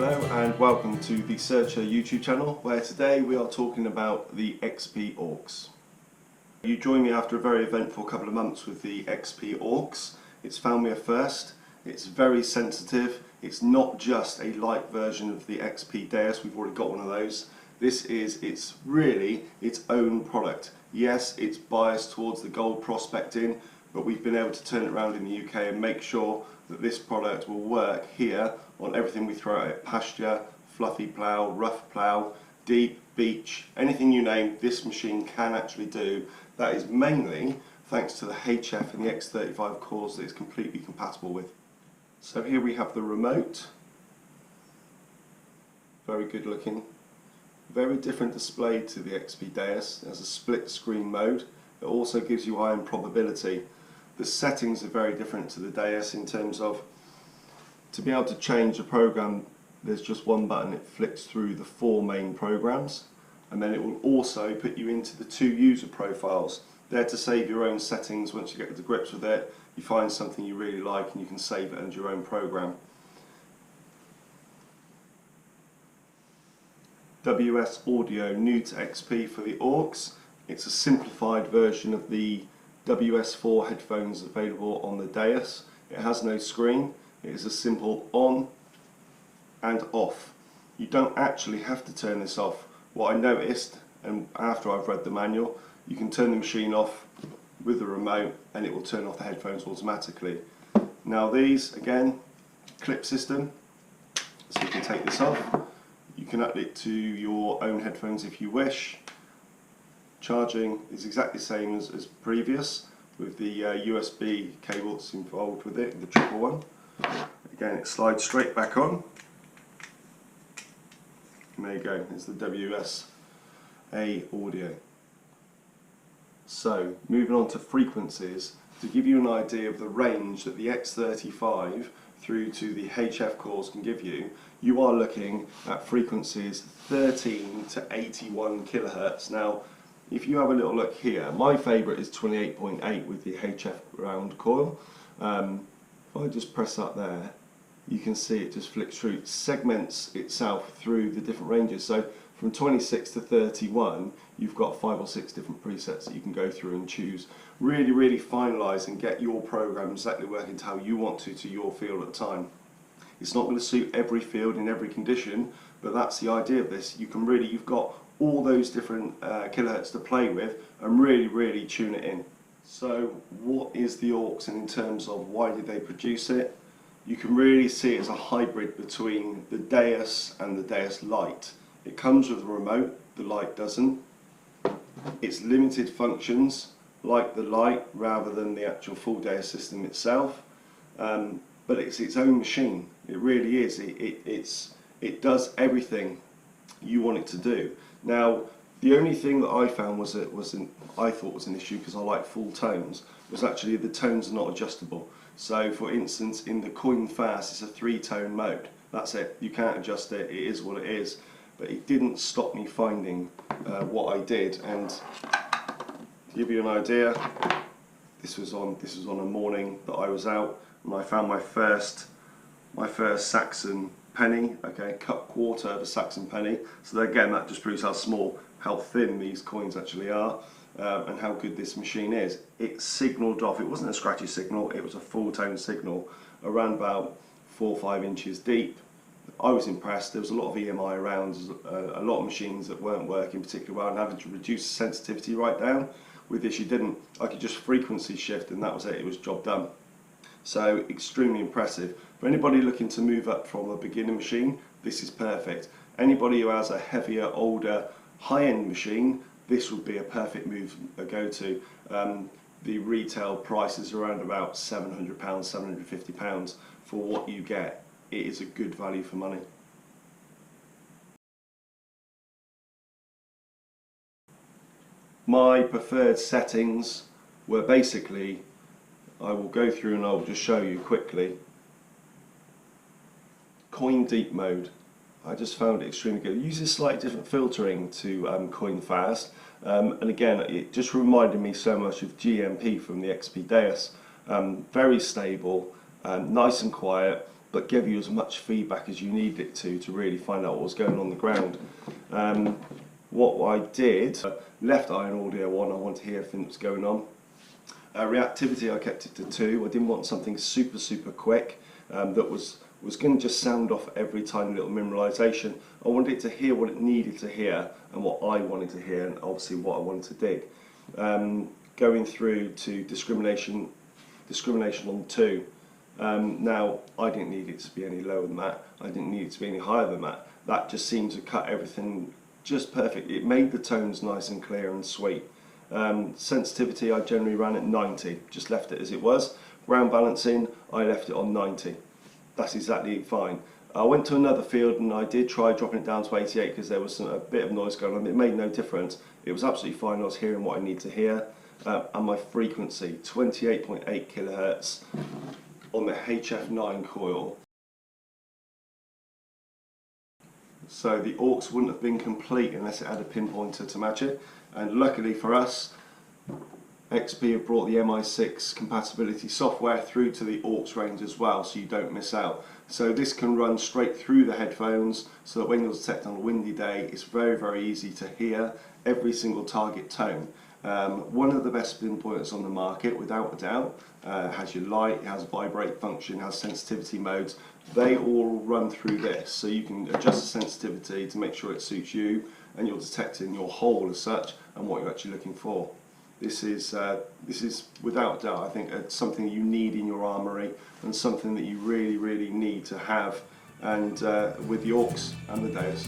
Hello and welcome to the Searcher YouTube channel, where today we are talking about the XP AUX. You joined me after a very eventful couple of months with the XP AUX. It's found me a first. It's very sensitive. It's not just a light version of the XP Deus. We've already got one of those. It's really its own product. Yes, it's biased towards the gold prospecting, but we've been able to turn it around in the UK and make sure that this product will work here on everything we throw at it. Pasture, fluffy plough, rough plough, deep, beach, anything you name, this machine can actually do. That is mainly thanks to the HF and the X35 cores that it's completely compatible with. So here we have the remote. Very good looking. Very different display to the XP Deus. It has a split screen mode. It also gives you iron probability. The settings are very different to the Deus in terms of, to be able to change a program, there's just one button. It flicks through the 4 main programs, and then it will also put you into the 2 user profiles. There to save your own settings. Once you get to grips with it, you find something you really like and you can save it under your own program. WS audio new to XP for the AUX. It's a simplified version of the WS4 headphones available on the Deus. It has no screen. It is a simple on and off. You don't actually have to turn this off. What I noticed, and after I've read the manual, you can turn the machine off with the remote and it will turn off the headphones automatically. Now these, again, clip system, so you can take this off. You can add it to your own headphones if you wish. Charging is exactly the same as previous, with the USB cable that's involved with it, the triple one. Again, it slides straight back on. And there you go, it's the WS-A audio. So, moving on to frequencies, to give you an idea of the range that the X35 through to the HF cores can give you, you are looking at frequencies 13 to 81 kilohertz. Now, if you have a little look here, my favourite is 28.8 with the HF round coil. If I just press that there, you can see it just flicks through, it segments itself through the different ranges. So from 26 to 31, you've got 5 or 6 different presets that you can go through and choose. Really finalise and get your program exactly working to how you want to your field at the time. It's not going to suit every field in every condition, but that's the idea of this. You can really, you've got all those different kilohertz to play with and really tune it in. So what is the AUX, and in terms of why did they produce it? You can really see it as a hybrid between the Deus and the Deus Lite. It comes with a remote, the Lite doesn't. It's limited functions like the Lite rather than the actual full Deus system itself, but it's its own machine. It really is. It does everything you want it to do. Now, the only thing that I found I thought was an issue, because I like full tones, was actually the tones are not adjustable. So for instance, in the Coin Fast, it's a 3-tone mode. That's it. You can't adjust it. It is what it is. But it didn't stop me finding what I did. And to give you an idea, this was on a morning that I was out and I found my first Saxon penny, okay, cut quarter of a Saxon penny. So again, that just proves how small, how thin these coins actually are, and how good this machine is. It signalled off. It wasn't a scratchy signal, it was a full tone signal, around about 4 or 5 inches deep. I was impressed. There was a lot of EMI around, a lot of machines that weren't working particularly well and having to reduce the sensitivity right down. With this you didn't. I could just frequency shift and that was it, it was job done. So extremely impressive. For anybody looking to move up from a beginner machine, this is perfect. Anybody who has a heavier, older, high-end machine, this would be a perfect move, a go-to. The retail price is around about £700, £750 for what you get. It is a good value for money. My preferred settings were basically, I will go through and I'll just show you quickly. Coin deep mode. I just found it extremely good. It uses slightly different filtering to Coin Fast, and again it just reminded me so much of GMP from the XP Deus. Very stable, nice and quiet. but give you as much feedback as you need it to really find out what was going on the ground. What I did, left iron audio on, I want to hear everything that was going on. Reactivity, I kept it to 2. I didn't want something super quick that was going to just sound off every tiny little mineralisation. I wanted it to hear what it needed to hear and what I wanted to hear, and obviously what I wanted to dig. Going through to discrimination on 2. Now, I didn't need it to be any lower than that. I didn't need it to be any higher than that. That just seemed to cut everything just perfect. It made the tones nice and clear and sweet. Sensitivity, I generally ran at 90, just left it as it was. Ground balancing, I left it on 90. That's exactly fine. I went to another field and I did try dropping it down to 88 because there was a bit of noise going on. It made no difference. It was absolutely fine. I was hearing what I need to hear. And my frequency, 28.8 kilohertz on the HF9 coil. So the aux wouldn't have been complete unless it had a pinpointer to match it. And luckily for us, XP have brought the MI6 compatibility software through to the aux range as well, so you don't miss out. So this can run straight through the headphones, so that when you're detecting on a windy day, it's very easy to hear every single target tone. One of the best pinpointers on the market, without a doubt. Has your light, it has vibrate function, has sensitivity modes. They all run through this, so you can adjust the sensitivity to make sure it suits you and you're detecting your whole as such and what you're actually looking for. This is without doubt, I think, something you need in your armoury and something that you really need to have, and with the aux and the Deus.